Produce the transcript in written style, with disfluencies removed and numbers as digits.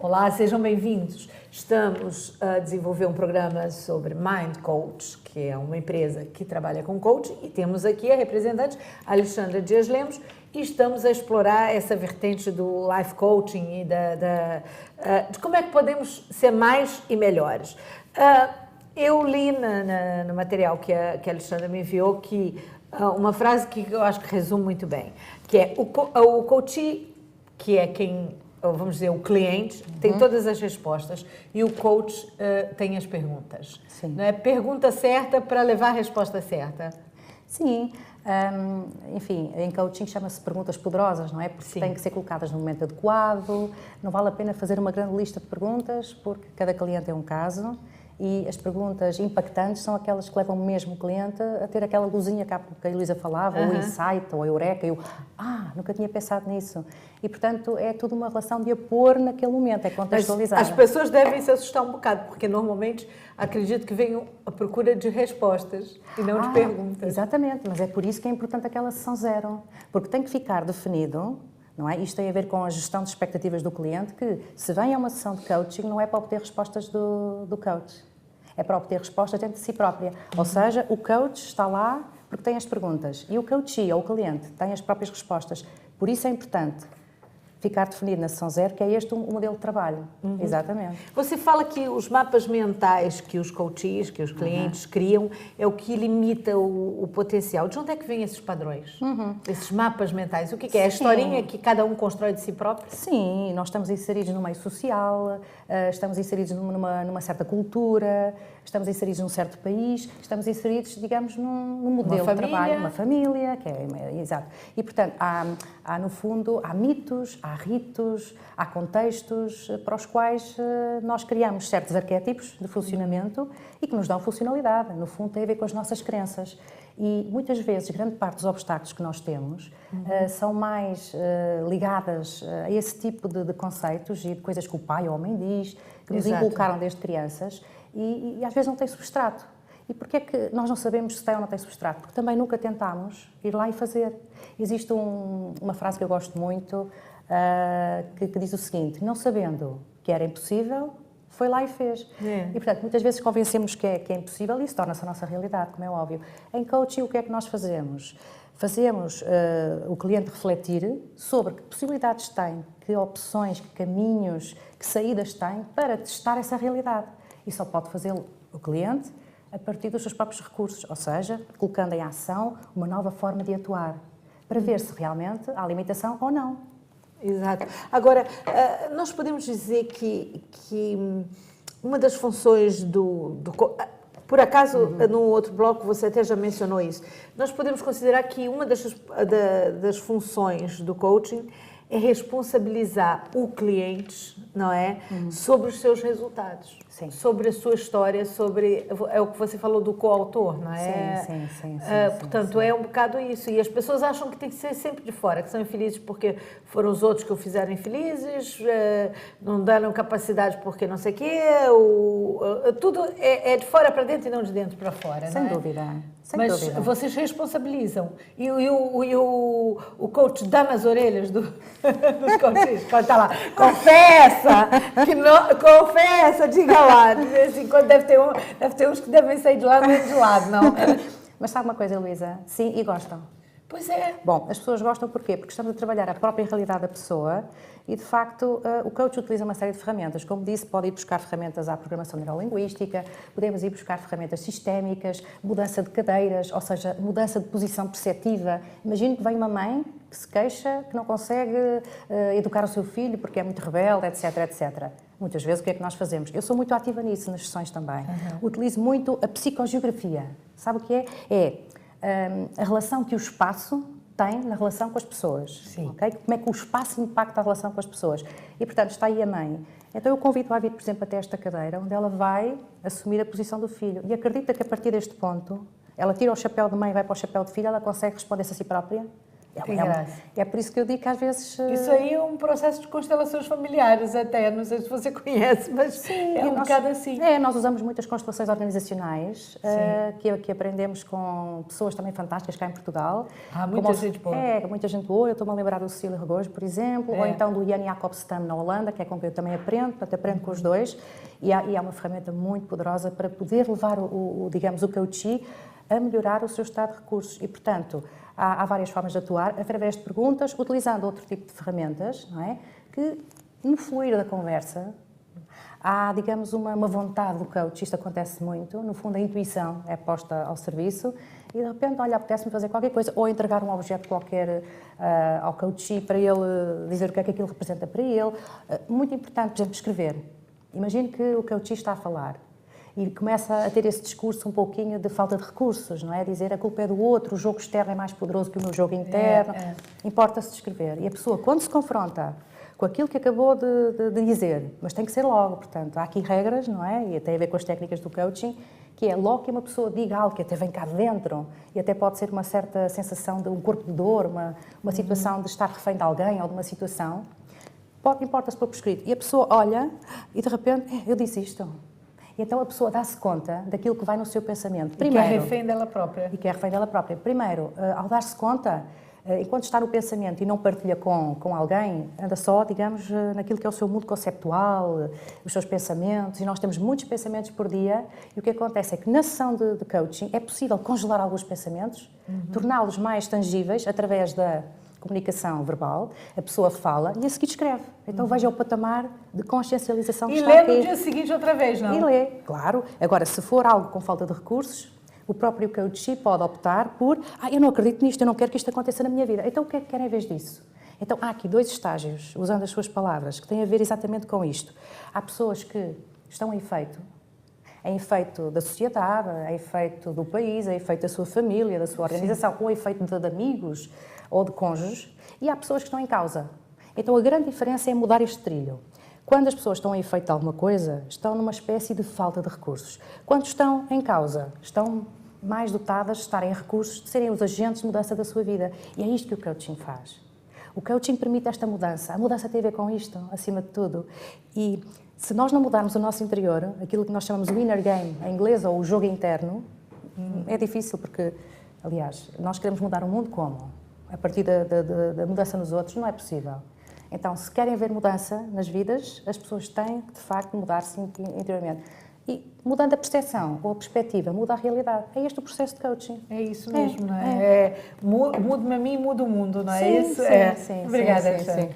Olá, sejam bem-vindos. Estamos a desenvolver um programa sobre Mind Coach, que é uma empresa que trabalha com coach, e temos aqui a representante Alexandra Dias Lemos, e estamos a explorar essa vertente do life coaching e de como é que podemos ser mais e melhores. Eu li no material que a Alexandra me enviou uma frase que eu acho que resume muito bem, que é o coach, que é quem, vamos dizer, o cliente, tem todas as respostas e o coach tem as perguntas. Sim. Não é pergunta certa para levar a resposta certa. Sim. Enfim, em coaching chama-se perguntas poderosas, não é? Porque Sim. têm que ser colocadas no momento adequado, não vale a pena fazer uma grande lista de perguntas, porque cada cliente é um caso e as perguntas impactantes são aquelas que levam mesmo o cliente a ter aquela luzinha que a Elisa falava, ou o insight, ou a eureka, e nunca tinha pensado nisso. E, portanto, é tudo uma relação de a pôr naquele momento, é contextualizar. As pessoas devem se assustar um bocado, porque normalmente acredito que venham à procura de respostas e não de perguntas. Exatamente, mas é por isso que é importante aquela sessão zero, porque tem que ficar definido, não é? Isto tem a ver com a gestão de expectativas do cliente, que se vem a uma sessão de coaching não é para obter respostas do coach, é para obter respostas dentro de si própria. Ou seja, o coach está lá porque tem as perguntas e o coachee, ou o cliente, tem as próprias respostas. Por isso é importante ficar definido na sessão zero, que é este o modelo de trabalho. Exatamente. Você fala que os mapas mentais que os coaches, que os clientes criam, é o que limita o potencial. De onde é que vêm esses padrões? Esses mapas mentais? O que é? A historinha que cada um constrói de si próprio? Sim, nós estamos inseridos no meio social, estamos inseridos numa certa cultura, estamos inseridos num certo país, estamos inseridos, digamos, num modelo de trabalho, uma família, que é exato. E, portanto, há no fundo, há mitos, há ritos, há contextos para os quais nós criamos certos arquétipos de funcionamento e que nos dão funcionalidade. No fundo, tem a ver com as nossas crenças. E muitas vezes, grande parte dos obstáculos que nós temos são mais ligadas a esse tipo de conceitos e de coisas que o pai ou a mãe diz, que nos inculcaram desde crianças e às vezes não tem substrato. E porquê é que nós não sabemos se tem ou não tem substrato? Porque também nunca tentámos ir lá e fazer. Existe uma frase que eu gosto muito, que diz o seguinte: não sabendo que era impossível, foi lá e fez. E, portanto, muitas vezes convencemos que é impossível e isso torna-se a nossa realidade, como é óbvio. Em coaching, o que é que nós fazemos? Fazemos o cliente refletir sobre que possibilidades tem, que opções, que caminhos, que saídas tem para testar essa realidade. E só pode fazê-lo o cliente a partir dos seus próprios recursos, ou seja, colocando em ação uma nova forma de atuar, para ver se realmente há limitação ou não. Exato. Agora, nós podemos dizer que uma das funções por acaso, no outro bloco você até já mencionou isso, nós podemos considerar que uma das funções do coaching é responsabilizar o cliente, não é? Sobre os seus resultados. Sim. Sobre a sua história, é o que você falou do coautor, não é? Sim. Portanto, é um bocado isso. E as pessoas acham que tem que ser sempre de fora, que são infelizes porque foram os outros que o fizeram infelizes, não deram capacidade porque não sei o quê, tudo é de fora para dentro e não de dentro para fora, Sem não é? dúvida. Mas vocês responsabilizam. E o coach dá nas orelhas dos coaches. Pode estar lá. Confessa, diga lá. De vez em quando deve ter uns que devem sair de lá, meio de lado, não? Mas sabe uma coisa, Luísa? Sim, e gostam. Pois é. Bom, as pessoas gostam porquê? Porque estamos a trabalhar a própria realidade da pessoa e, de facto, o coach utiliza uma série de ferramentas. Como disse, pode ir buscar ferramentas à programação neurolinguística, podemos ir buscar ferramentas sistémicas, mudança de cadeiras, ou seja, mudança de posição perceptiva. Imagino que vem uma mãe que se queixa, que não consegue educar o seu filho porque é muito rebelde, etc. Muitas vezes o que é que nós fazemos? Eu sou muito ativa nisso nas sessões também. Utilizo muito a psicogeografia. Sabe o que é? A relação que o espaço tem na relação com as pessoas. Sim. Okay? Como é que o espaço impacta a relação com as pessoas. E, portanto, está aí a mãe. Então, eu convido-a a vir, por exemplo, até esta cadeira, onde ela vai assumir a posição do filho. E acredita que, a partir deste ponto, ela tira o chapéu de mãe e vai para o chapéu de filho, ela consegue responder-se a si própria? É por isso que eu digo que às vezes... Isso aí é um processo de constelações familiares até, não sei se você conhece, mas sim, é um bocado assim. Nós usamos muitas constelações organizacionais que aprendemos com pessoas também fantásticas cá em Portugal. Muita gente boa. Muita gente boa. Eu estou-me a lembrar do Cecília Regojo, por exemplo, ou então do Jan Jacob Stam na Holanda, que é com quem eu também aprendo, portanto aprendo com os dois, e é uma ferramenta muito poderosa para poder levar digamos, o coachee a melhorar o seu estado de recursos. E, portanto, há várias formas de atuar, através de perguntas, utilizando outro tipo de ferramentas, não é? Que, no fluir da conversa, há, digamos, uma vontade do coach, isto acontece muito, no fundo a intuição é posta ao serviço e, de repente, olha, apetece-me fazer qualquer coisa, ou entregar um objeto qualquer ao coachee para ele dizer o que é que aquilo representa para ele. Muito importante, por exemplo, escrever. Imagine que o coachee está a falar e começa a ter esse discurso um pouquinho de falta de recursos, não é? Dizer a culpa é do outro, o jogo externo é mais poderoso que o meu jogo interno. Importa-se de escrever. E a pessoa, quando se confronta com aquilo que acabou de dizer, mas tem que ser logo, portanto, há aqui regras, não é? E tem a ver com as técnicas do coaching, que é logo que uma pessoa diga algo que até vem cá dentro e até pode ser uma certa sensação de um corpo de dor, uma situação de estar refém de alguém ou de uma situação, importa-se pôr por escrito. E a pessoa olha e, de repente, eu disse isto. E então a pessoa dá-se conta daquilo que vai no seu pensamento. Primeiro, e que é refém dela própria. E que é refém dela própria. Primeiro, ao dar-se conta, enquanto está no pensamento e não partilha com alguém, anda só, digamos, naquilo que é o seu mundo conceptual, os seus pensamentos, e nós temos muitos pensamentos por dia, e o que acontece é que na sessão de coaching é possível congelar alguns pensamentos, torná-los mais tangíveis através da comunicação verbal, a pessoa fala e a seguir escreve. Então veja o patamar de consciencialização que está aqui. E lê no dia seguinte outra vez, não? E lê, claro. Agora, se for algo com falta de recursos, o próprio coachee pode optar por eu não acredito nisto, eu não quero que isto aconteça na minha vida. Então o que é que querem em vez disso? Então há aqui 2 estágios, usando as suas palavras, que têm a ver exatamente com isto. Há pessoas que estão em efeito da sociedade, em efeito do país, em efeito da sua família, da sua organização, ou em efeito de amigos ou de cônjuges, e há pessoas que estão em causa. Então a grande diferença é mudar este trilho. Quando as pessoas estão em efeito de alguma coisa, estão numa espécie de falta de recursos. Quando estão em causa, estão mais dotadas de estarem em recursos, de serem os agentes de mudança da sua vida. E é isto que o coaching faz. O coaching permite esta mudança. A mudança tem a ver com isto, acima de tudo. E se nós não mudarmos o nosso interior, aquilo que nós chamamos o inner game, em inglês, ou o jogo interno, é difícil, porque, aliás, nós queremos mudar o mundo como? A partir da mudança nos outros, não é possível. Então, se querem ver mudança nas vidas, as pessoas têm que, de facto, mudar-se interiormente. E, mudando a percepção ou a perspectiva, muda a realidade. É este o processo de coaching. É isso mesmo, não é? Mude-me a mim, muda o mundo, não é? Sim, sim. Obrigada, Alexandra.